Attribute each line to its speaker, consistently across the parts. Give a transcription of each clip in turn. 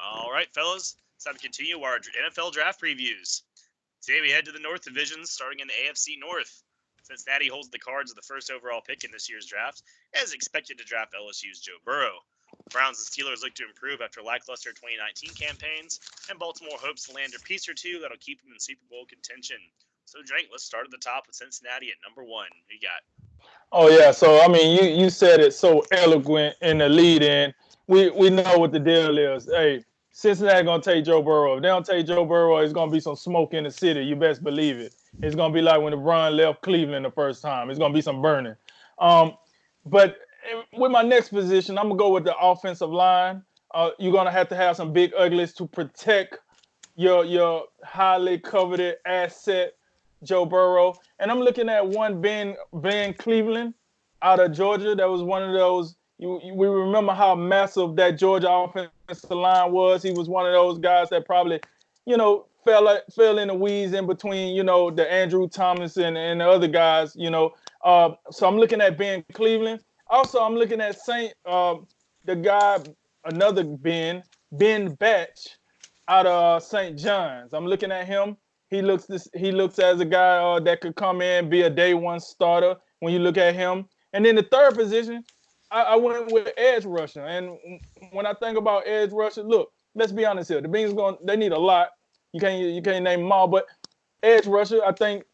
Speaker 1: All right, fellas, it's time to continue our NFL draft previews. Today we head to the North Division, starting in the AFC North. Cincinnati holds the cards of the first overall pick in this year's draft, as expected to draft LSU's Joe Burrow. Browns and Steelers look to improve after lackluster 2019 campaigns, and Baltimore hopes to land a piece or two that'll keep them in Super Bowl contention. So, Drake, let's start at the top with Cincinnati at number 1. Who you got?
Speaker 2: Oh yeah, so I mean, you said it so eloquent in the lead in. We know what the deal is. Hey, Cincinnati gonna take Joe Burrow. If they don't take Joe Burrow, it's gonna be some smoke in the city. You best believe it. It's gonna be like when LeBron left Cleveland the first time. It's gonna be some burning. But with my next position, I'm gonna go with the offensive line. You're gonna have to have some big uglies to protect your highly coveted asset, Joe Burrow. And I'm looking at one Ben Cleveland out of Georgia. That was one of those. We remember how massive that Georgia offensive line was. He was one of those guys that probably, fell in the weeds in between, the Andrew Thomas and the other guys, So I'm looking at Ben Cleveland. Also, I'm looking at the guy, another Ben Batch out of St. John's. I'm looking at him. He looks as a guy that could come in, be a day one starter when you look at him. And then the third position, I went with edge rusher. And when I think about edge rusher, look, let's be honest here. The Bengals they need a lot. You can't name them all, but edge rusher, I think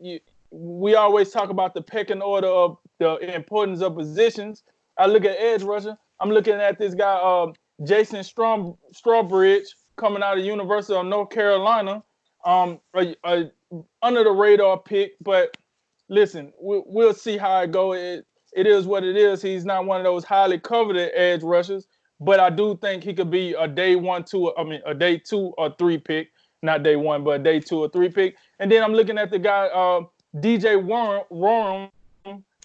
Speaker 2: we always talk about the pecking order of the importance of positions. I look at edge rusher. I'm looking at this guy, Jason Strawbridge, coming out of the University of North Carolina. A under the radar pick, but listen, we'll see how it goes. It is what it is. He's not one of those highly coveted edge rushers, but I do think he could be a day 2 or 3 pick, not day 1, but a day 2 or 3 pick. And then I'm looking at the guy DJ Warren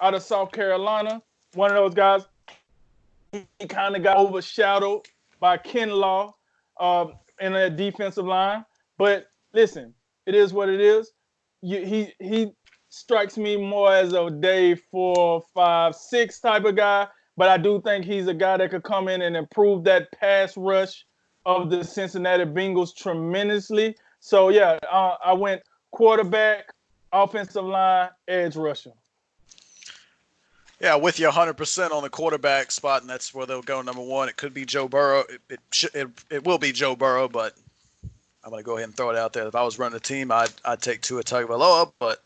Speaker 2: out of South Carolina, one of those guys. He kind of got overshadowed by Kinlaw in that defensive line, but listen, it is what it is. He strikes me more as a day 4, 5, 6 type of guy, but I do think he's a guy that could come in and improve that pass rush of the Cincinnati Bengals tremendously. So, yeah, I went quarterback, offensive line, edge rusher.
Speaker 3: Yeah, with you 100% on the quarterback spot, and that's where they'll go number 1. It could be Joe Burrow. It will be Joe Burrow, but I'm going to go ahead and throw it out there. If I was running the team, I'd take Tua Tagovailoa, but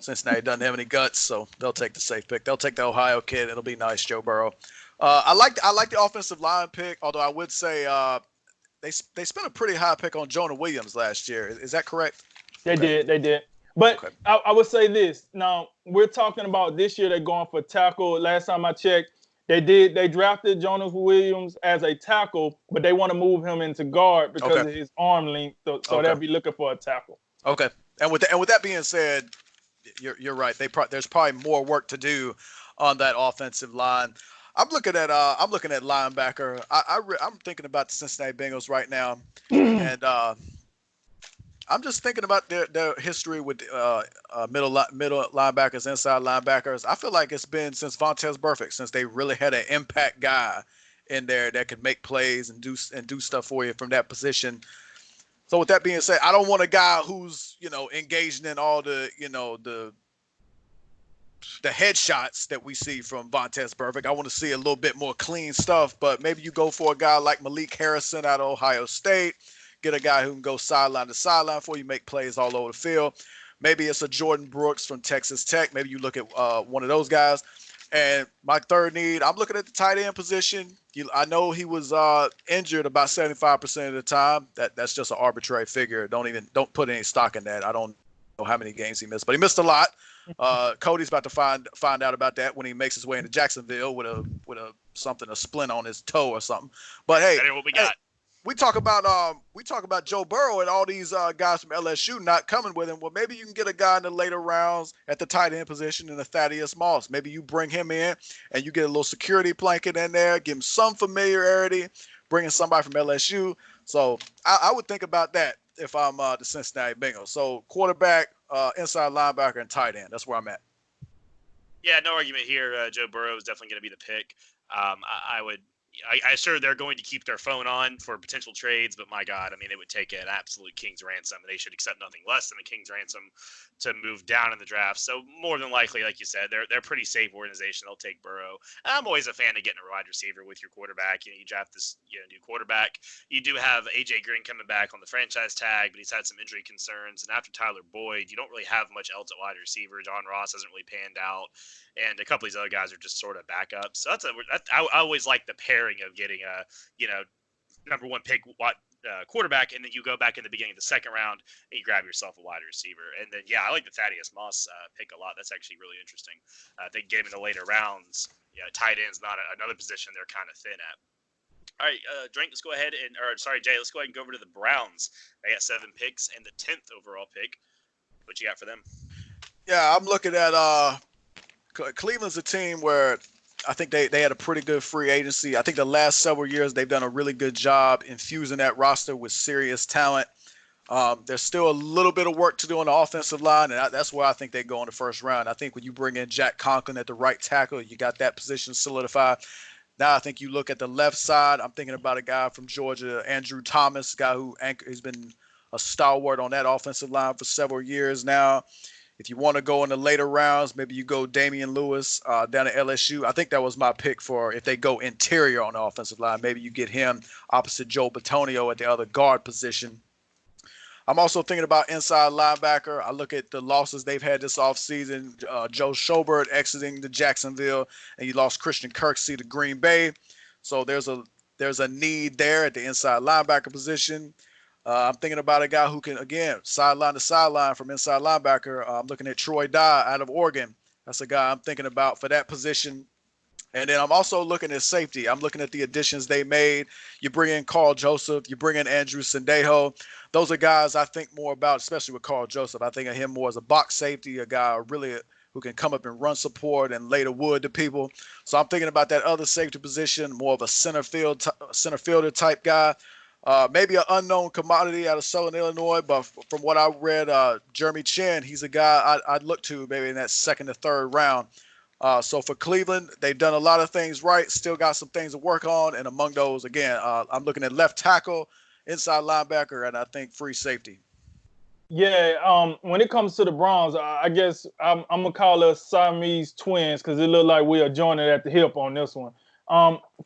Speaker 3: Cincinnati doesn't have any guts, so they'll take the safe pick. They'll take the Ohio kid. It'll be nice, Joe Burrow. I like the offensive line pick, although I would say they spent a pretty high pick on Jonah Williams last year. Is that correct?
Speaker 2: They did. But okay. I would say this. Now, we're talking about this year they're going for tackle. Last time I checked, they drafted Jonas Williams as a tackle, but they want to move him into guard because of his arm length. So they'll be looking for a tackle.
Speaker 3: Okay. And with that being said, you're right. There's probably more work to do on that offensive line. I'm looking at linebacker. I'm thinking about the Cincinnati Bengals right now, and I'm just thinking about their history with middle linebackers, inside linebackers. I feel like it's been since Vontaze Burfict, since they really had an impact guy in there that could make plays and do stuff for you from that position. So with that being said, I don't want a guy who's engaged in all the headshots that we see from Vontaze Burfict. I want to see a little bit more clean stuff. But maybe you go for a guy like Malik Harrison out of Ohio State. Get a guy who can go sideline to sideline for you, make plays all over the field. Maybe it's a Jordan Brooks from Texas Tech. Maybe you look at one of those guys. And my third need, I'm looking at the tight end position. I know he was injured about 75% of the time. That's just an arbitrary figure. Don't put any stock in that. I don't know how many games he missed, but he missed a lot. Cody's about to find out about that when he makes his way into Jacksonville with a splint on his toe or something. But hey,
Speaker 1: what we got.
Speaker 3: We talk about Joe Burrow and all these guys from LSU not coming with him. Well, maybe you can get a guy in the later rounds at the tight end position in the Thaddeus Moss. Maybe you bring him in and you get a little security blanket in there, give him some familiarity, bringing somebody from LSU. So I would think about that if I'm the Cincinnati Bengals. So quarterback, inside linebacker, and tight end. That's where I'm at.
Speaker 1: Yeah, no argument here. Joe Burrow is definitely going to be the pick. I would I sure they're going to keep their phone on for potential trades, but my God, I mean, it would take an absolute king's ransom, and they should accept nothing less than a king's ransom to move down in the draft. So more than likely, like you said, they're a pretty safe organization. They'll take Burrow. I'm always a fan of getting a wide receiver with your quarterback. You draft this new quarterback. You do have AJ Green coming back on the franchise tag, but he's had some injury concerns. And after Tyler Boyd, you don't really have much else at wide receiver. John Ross hasn't really panned out, and a couple of these other guys are just sort of backups. So I always like the pairing of getting a number one pick quarterback, and then you go back in the beginning of the second round and you grab yourself a wide receiver. And then I like the Thaddeus Moss pick a lot. That's actually really interesting. They gave him in the later rounds. Tight end's not another position they're kind of thin at. All right, Drink, let's go ahead Jay, let's go ahead and go over to the Browns. They got 7 picks and the 10th overall pick. What you got for them?
Speaker 3: Yeah, I'm looking at Cleveland's a team where I think they had a pretty good free agency. I think the last several years they've done a really good job infusing that roster with serious talent. There's still a little bit of work to do on the offensive line, and that's where I think they go in the first round. I think when you bring in Jack Conklin at the right tackle, you got that position solidified. Now I think you look at the left side. I'm thinking about a guy from Georgia, Andrew Thomas, guy who has been a stalwart on that offensive line for several years now. If you want to go in the later rounds, maybe you go Damian Lewis down at LSU. I think that was my pick for if they go interior on the offensive line. Maybe you get him opposite Joe Bitonio at the other guard position. I'm also thinking about inside linebacker. I look at the losses they've had this offseason. Joe Schobert exiting to Jacksonville, and you lost Christian Kirksey to Green Bay. So there's a need there at the inside linebacker position. I'm thinking about a guy who can, again, sideline to sideline from inside linebacker. I'm looking at Troy Dye out of Oregon. That's a guy I'm thinking about for that position. And then I'm also looking at safety. I'm looking at the additions they made. You bring in Carl Joseph. You bring in Andrew Sendejo. Those are guys I think more about, especially with Carl Joseph. I think of him more as a box safety, a guy really who can come up and run support and lay the wood to people. So I'm thinking about that other safety position, more of a center fielder type guy. Maybe an unknown commodity out of Southern Illinois, but from what I read, Jeremy Chin, he's a guy I'd look to maybe in that second or third round. So for Cleveland, they've done a lot of things right, still got some things to work on, and among those, again, I'm looking at left tackle, inside linebacker, and I think free safety.
Speaker 2: Yeah, when it comes to the Browns, I guess I'm going to call us Siamese twins because it looked like we are joining at the hip on this one.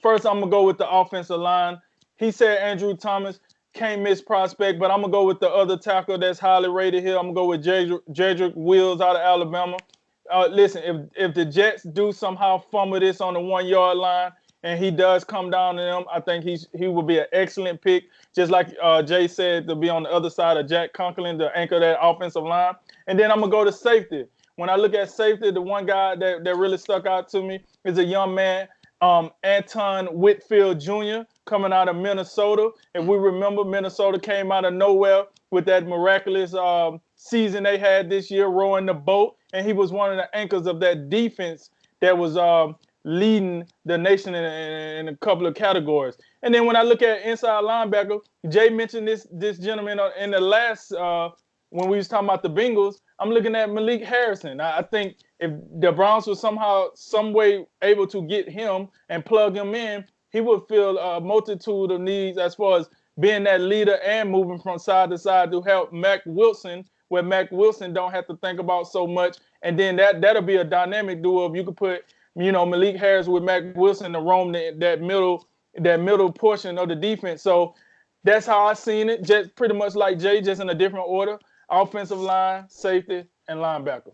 Speaker 2: First, I'm going to go with the offensive line. He said Andrew Thomas, can't miss prospect, but I'm going to go with the other tackle that's highly rated here. I'm going to go with Jedrick Wills out of Alabama. Listen, if the Jets do somehow fumble this on the 1 yard line and he does come down to them, I think he will be an excellent pick. Just like Jay said, to be on the other side of Jack Conklin to anchor that offensive line. And then I'm going to go to safety. When I look at safety, the one guy that really stuck out to me is a young man, Anton Whitfield Jr., coming out of Minnesota. If we remember, Minnesota came out of nowhere with that miraculous season they had this year, rowing the boat. And he was one of the anchors of that defense that was leading the nation in a couple of categories. And then when I look at inside linebacker, Jay mentioned this gentleman in the last when we was talking about the Bengals. I'm looking at Malik Harrison. I think if the Browns were somehow, some way able to get him and plug him in, he would fill a multitude of needs as far as being that leader and moving from side to side to help Mack Wilson, where Mack Wilson don't have to think about so much. And then that'll be a dynamic duo if you could put, Malik Harris with Mack Wilson to roam that middle portion of the defense. So that's how I seen it. Just pretty much like Jay, just in a different order: offensive line, safety, and linebacker.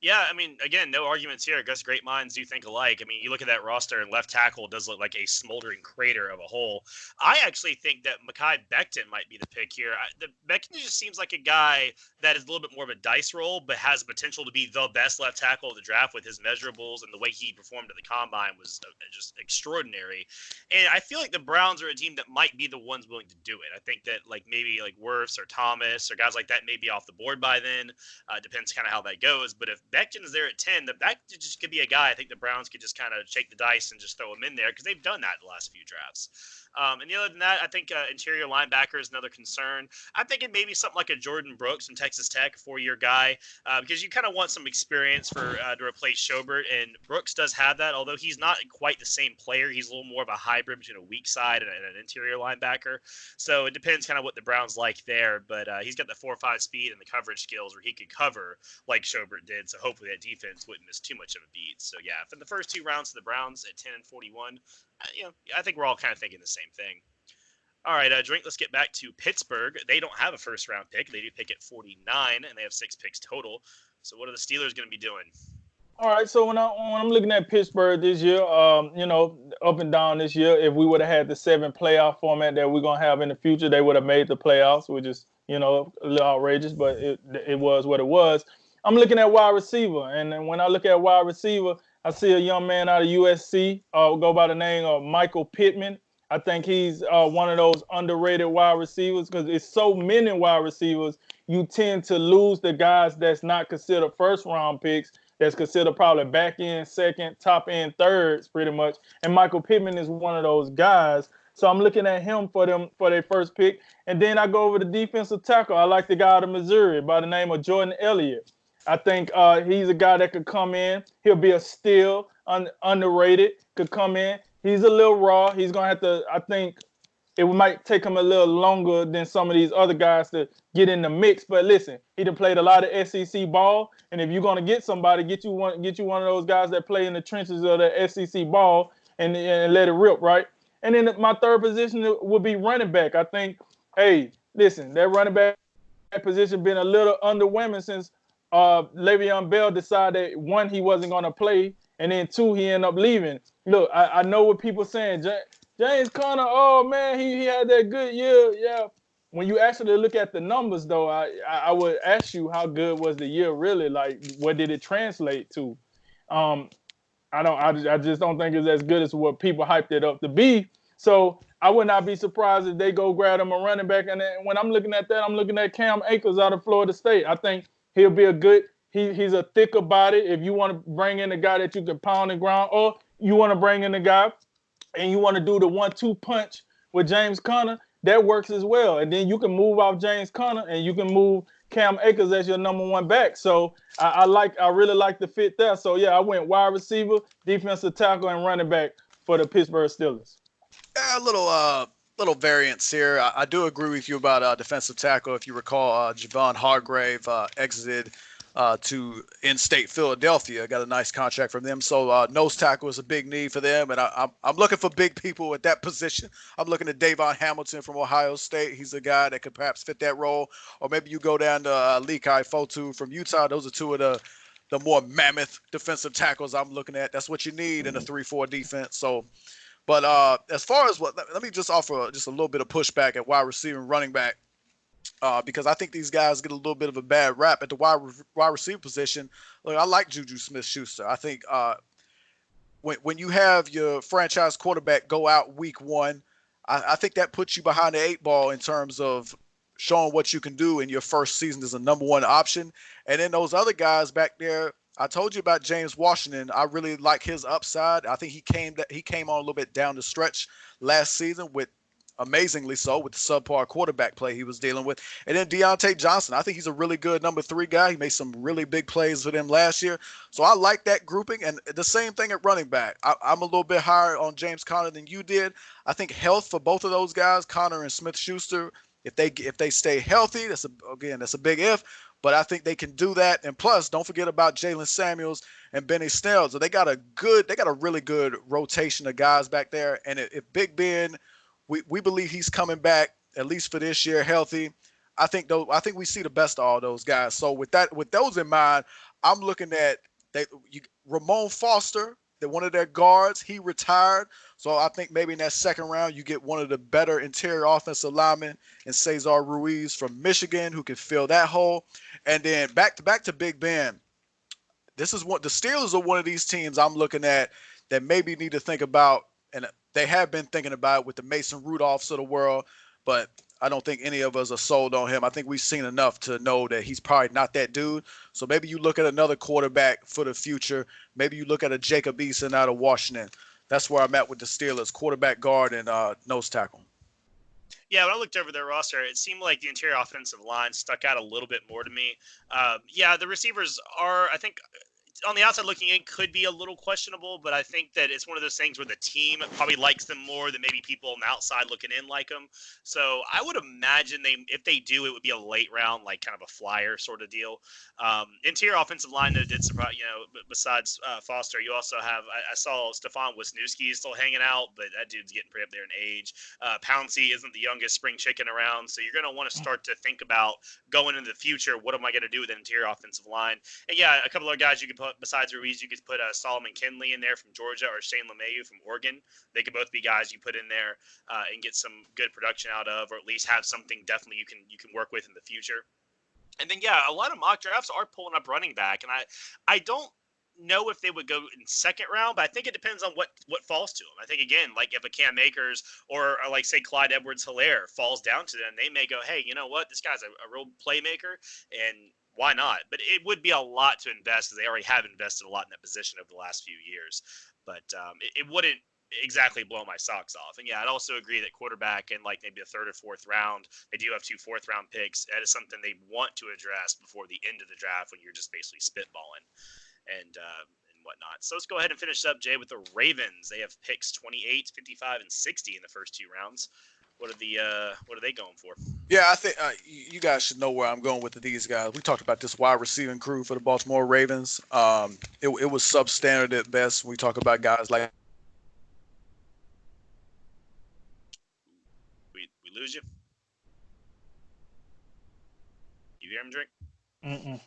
Speaker 1: Yeah, I mean, again, no arguments here. I guess great minds do think alike. I mean, you look at that roster, and left tackle does look like a smoldering crater of a hole. I actually think that Mekhi Becton might be the pick here. Becton just seems like a guy that is a little bit more of a dice roll, but has potential to be the best left tackle of the draft with his measurables, and the way he performed at the combine was just extraordinary. And I feel like the Browns are a team that might be the ones willing to do it. I think that maybe Wirfs or Thomas or guys like that may be off the board by then. Depends kind of how that goes. But if Becton is there at 10. That just could be a guy I think the Browns could just kind of shake the dice and just throw him in there because they've done that the last few drafts. And other than that, I think interior linebacker is another concern. I'm thinking maybe something like a Jordan Brooks from Texas Tech, 4-year guy, because you kind of want some experience for to replace Schobert, and Brooks does have that, although he's not quite the same player. He's a little more of a hybrid between a weak side and an interior linebacker. So it depends kind of what the Browns like there, but he's got the 4.5 speed and the coverage skills where he could cover like Schobert did. So hopefully that defense wouldn't miss too much of a beat. So yeah, for the first 2 rounds of the Browns at 10 and 41, I think we're all kind of thinking the same thing. All right, Drink, let's get back to Pittsburgh. They don't have a first-round pick. They do pick at 49, and they have 6 picks total. So what are the Steelers going to be doing?
Speaker 2: All right, so when I'm looking at Pittsburgh this year, up and down this year, if we would have had the 7 playoff format that we're going to have in the future, they would have made the playoffs, which is, a little outrageous, but it was what it was. I'm looking at wide receiver, and then when I look at wide receiver, I see a young man out of USC go by the name of Michael Pittman. I think he's one of those underrated wide receivers because it's so many wide receivers. You tend to lose the guys that's not considered first-round picks, that's considered probably back-end second, top-end thirds pretty much. And Michael Pittman is one of those guys. So I'm looking at him for their first pick. And then I go over the defensive tackle. I like the guy out of Missouri by the name of Jordan Elliott. I think he's a guy that could come in. He'll be a steal, underrated, could come in. He's a little raw. He's going to have to, I think it might take him a little longer than some of these other guys to get in the mix. But listen, he done played a lot of SEC ball. And if you're going to get somebody, get you one of those guys that play in the trenches of the SEC ball and let it rip, right? And then my third position would be running back. I think, hey, listen, that running back position been a little underwhelming since Le'Veon Bell decided, 1, he wasn't going to play, and then 2, he ended up leaving. Look, I know what people saying. James Conner, oh, man, he had that good year. Yeah. When you actually look at the numbers, though, I would ask you how good was the year really? Like, what did it translate to? I just don't think it's as good as what people hyped it up to be. So I would not be surprised if they go grab him a running back. And then when I'm looking at that, I'm looking at Cam Akers out of Florida State. I think he'll be a good. He's a thicker body. If you want to bring in a guy that you can pound and ground, or you want to bring in a guy and you want to do the 1-2 punch with James Conner, that works as well. And then you can move off James Conner and you can move Cam Akers as your number 1 back. So I really like the fit there. So yeah, I went wide receiver, defensive tackle, and running back for the Pittsburgh Steelers.
Speaker 3: A little variance here. I do agree with you about defensive tackle. If you recall, Javon Hargrave exited to in-state Philadelphia. Got a nice contract from them. So nose tackle is a big need for them. And I'm looking for big people at that position. I'm looking at Davon Hamilton from Ohio State. He's a guy that could perhaps fit that role. Or maybe you go down to Lekai Fotu from Utah. Those are 2 of the more mammoth defensive tackles I'm looking at. That's what you need in a 3-4 defense. So, but as far as let me just offer just a little bit of pushback at wide receiver and running back. Because I think these guys get a little bit of a bad rap at the wide receiver position. Look, I like Juju Smith-Schuster. I think when you have your franchise quarterback go out week 1, I think that puts you behind the 8 ball in terms of showing what you can do in your first season as a number 1 option. And then those other guys back there, I told you about James Washington. I really like his upside. I think he came on a little bit down the stretch last season with, amazingly so, with the subpar quarterback play he was dealing with. And then Deontay Johnson, I think he's a really good number 3 guy. He made some really big plays with him last year. So I like that grouping. And the same thing at running back. I'm a little bit higher on James Conner than you did. I think health for both of those guys, Conner and Smith-Schuster, if they stay healthy, that's a big if. But I think they can do that. And plus, don't forget about Jalen Samuels and Benny Snell. So they got a really good rotation of guys back there. And if Big Ben, we believe he's coming back at least for this year healthy, I think we see the best of all those guys. So with those in mind, I'm looking at Ramon Foster, one of their guards, he retired. So I think maybe in that second round, you get one of the better interior offensive linemen in Cesar Ruiz from Michigan who can fill that hole. And then back to Big Ben. This is what the Steelers are, one of these teams I'm looking at that maybe need to think about, and they have been thinking about it with the Mason Rudolphs of the world. But I don't think any of us are sold on him. I think we've seen enough to know that he's probably not that dude. So maybe you look at another quarterback for the future. Maybe you look at a Jacob Eason out of Washington. That's where I'm at with the Steelers, quarterback, guard, and nose tackle.
Speaker 1: Yeah, when I looked over their roster, it seemed like the interior offensive line stuck out a little bit more to me. Yeah, the receivers are, I think, on the outside looking in, could be a little questionable, but I think that it's one of those things where the team probably likes them more than maybe people on the outside looking in like them. So I would imagine if they do, it would be a late round, like kind of a flyer sort of deal. Interior offensive line that did surprise, besides Foster, you also have, I saw Stefan Wisniewski is still hanging out, but that dude's getting pretty up there in age. Pouncey isn't the youngest spring chicken around, so you're going to want to start to think about going into the future. What am I going to do with the interior offensive line? And yeah, a couple other guys you could put besides Ruiz. You could put Solomon Kinley in there from Georgia or Shane LeMahieu from Oregon. They could both be guys you put in there and get some good production out of, or at least have something definitely you can work with in the future. And then yeah, a lot of mock drafts are pulling up running back, and I don't know if they would go in second round, but I think it depends on what falls to them. I think again, like if a Cam Akers or like say Clyde Edwards-Helaire falls down to them, they may go, hey, you know what, this guy's a real playmaker, and why not? But it would be a lot to invest, because they already have invested a lot in that position over the last few years. But it wouldn't exactly blow my socks off. And yeah, I'd also agree that quarterback in like maybe the third or fourth round, they do have 2 fourth-round picks. That is something they want to address before the end of the draft, when you're just basically spitballing and whatnot. So let's go ahead and finish up, Jay, with the Ravens. They have picks 28, 55, and 60 in the first 2 rounds. What are they going for?
Speaker 3: Yeah, I think you guys should know where I'm going with these guys. We talked about this wide receiving crew for the Baltimore Ravens. It was substandard at best. We talk about guys like
Speaker 1: we lose you. You hear him, Drink?
Speaker 2: Mm-mm.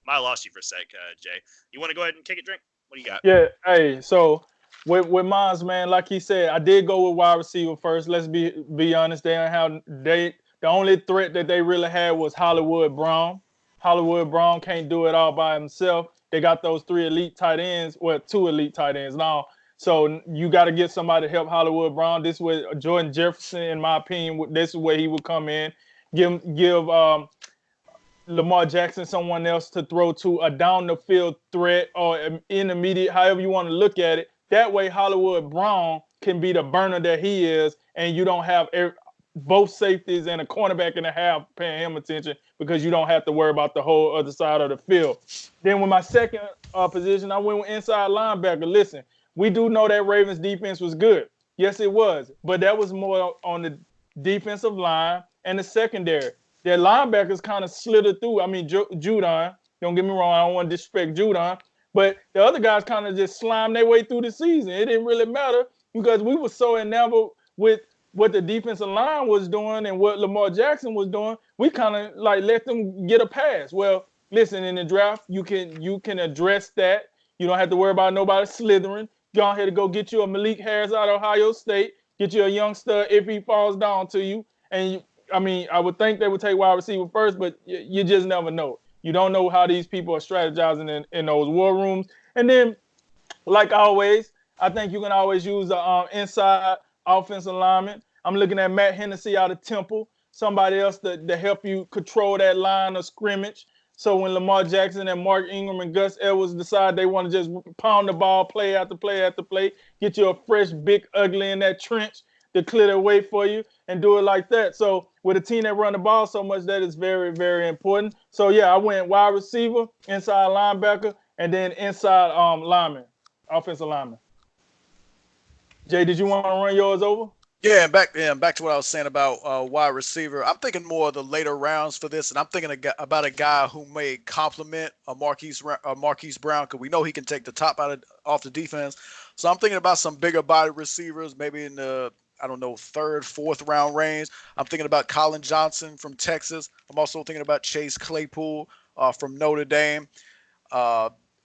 Speaker 1: Might have lost you for a sec, Jay. You want to go ahead and kick it, Drink? What do you got?
Speaker 2: Yeah, hey, so with mines, man, like he said, I did go with wide receiver first. Let's be honest. The only threat that they really had was Hollywood Brown. Hollywood Brown can't do it all by himself. They got those 3 elite tight ends, well, 2 elite tight ends now. So you got to get somebody to help Hollywood Brown. This was Jordan Jefferson, in my opinion. This is where he would come in, give Lamar Jackson someone else to throw to, a down the field threat or intermediate, however you want to look at it. That way Hollywood Brown can be the burner that he is, and you don't have both safeties and a cornerback and a half paying him attention, because you don't have to worry about the whole other side of the field. Then with my second position, I went with inside linebacker. Listen, we do know that Ravens defense was good. Yes, it was. But that was more on the defensive line and the secondary. Their linebackers kind of slithered through. I mean, Judon, don't get me wrong, I don't want to disrespect Judon, but the other guys kind of just slimed their way through the season. It didn't really matter, because we were so enamored with what the defensive line was doing and what Lamar Jackson was doing. We kind of like let them get a pass. Well, listen, in the draft, you can address that. You don't have to worry about nobody slithering. Go ahead and go get you a Malik Harris out of Ohio State. Get you a youngster if he falls down to you. And I would think they would take wide receiver first, but you just never know. You don't know how these people are strategizing in those war rooms. And then, like always, I think you can always use the inside offensive lineman. I'm looking at Matt Hennessy out of Temple, somebody else to help you control that line of scrimmage. So when Lamar Jackson and Mark Ingram and Gus Edwards decide they want to just pound the ball play after play after play, get you a fresh, big, ugly in that trench to clear the way for you and do it like that. So with a team that run the ball so much, that is very, very important. So yeah, I went wide receiver, inside linebacker, and then inside lineman, offensive lineman. Jay, did you want to run yours over?
Speaker 3: Yeah, back to what I was saying about wide receiver. I'm thinking more of the later rounds for this, and I'm thinking about a guy who may complement a Marquise Brown, because we know he can take the top off the defense. So I'm thinking about some bigger body receivers, maybe in the, I don't know, 3rd, 4th round range. I'm thinking about Colin Johnson from Texas. I'm also thinking about Chase Claypool from Notre Dame.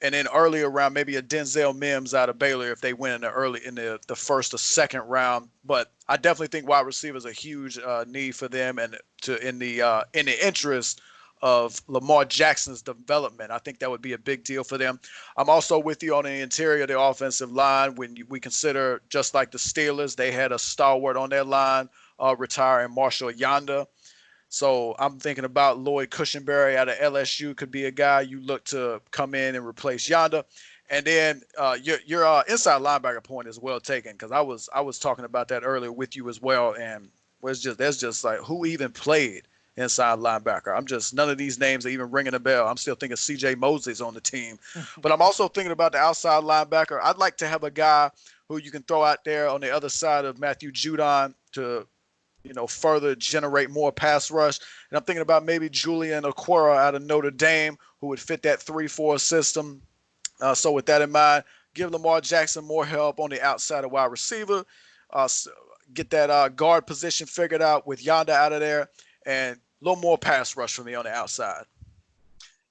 Speaker 3: And then earlier round, maybe a Denzel Mims out of Baylor if they win in the first or second round. But I definitely think wide receiver is a huge need for them, and in the interest of Lamar Jackson's development. I think that would be a big deal for them. I'm also with you on the interior of the offensive line. When we consider, just like the Steelers, they had a stalwart on their line retiring, Marshall Yanda. So I'm thinking about Lloyd Cushenberry out of LSU could be a guy you look to come in and replace Yanda. And then your inside linebacker point is well taken, because I was talking about that earlier with you as well, and there's just like, who even played inside linebacker? None of these names are even ringing a bell. I'm still thinking C.J. Mosley's on the team, but I'm also thinking about the outside linebacker. I'd like to have a guy who you can throw out there on the other side of Matthew Judon to further generate more pass rush. And I'm thinking about maybe Julian Okwara out of Notre Dame, who would fit that 3-4 system. So with that in mind, give Lamar Jackson more help on the outside of wide receiver. Get that guard position figured out with Yanda out of there, and a little more pass rush for me on the outside.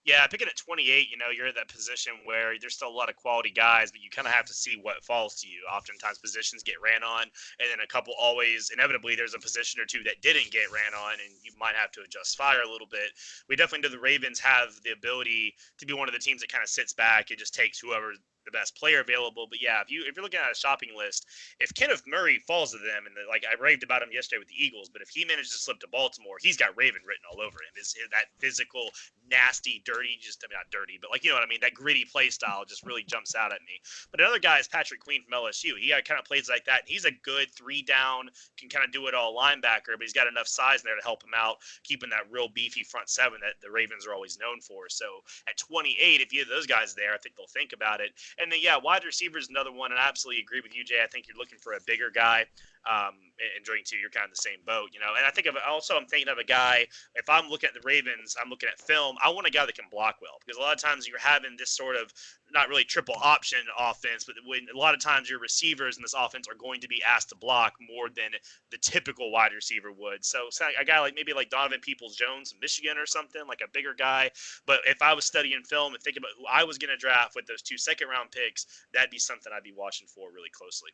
Speaker 1: Yeah, picking at 28, you're in that position where there's still a lot of quality guys, but you kind of have to see what falls to you. Oftentimes positions get ran on, and then a couple always, inevitably, there's a position or two that didn't get ran on, and you might have to adjust fire a little bit. We definitely know the Ravens have the ability to be one of the teams that kind of sits back. It just takes whoever the best player available. But yeah, if you're looking at a shopping list, if Kenneth Murray falls to them, and like I raved about him yesterday with the Eagles, but if he manages to slip to Baltimore, he's got Raven written all over him. Is that physical, nasty, dirty, not dirty, but like, you know what I mean, that gritty play style just really jumps out at me. But another guy is Patrick Queen from LSU. He kind of plays like that. He's a good 3-down, can kind of do it all linebacker, but he's got enough size there to help him out, keeping that real beefy front seven that the Ravens are always known for. So at 28, if you have those guys there, I think they'll think about it. And then, yeah, wide receiver is another one, and I absolutely agree with you, Jay. I think you're looking for a bigger guy. And Drake too, you're kind of the same boat, And I think I'm thinking of a guy. If I'm looking at the Ravens, I'm looking at film. I want a guy that can block well, because a lot of times you're having this sort of not really triple option offense, but when a lot of times your receivers in this offense are going to be asked to block more than the typical wide receiver would. So a guy like maybe like Donovan Peoples-Jones from Michigan or something, like a bigger guy. But if I was studying film and thinking about who I was going to draft with those 2 second-round picks, that'd be something I'd be watching for really closely.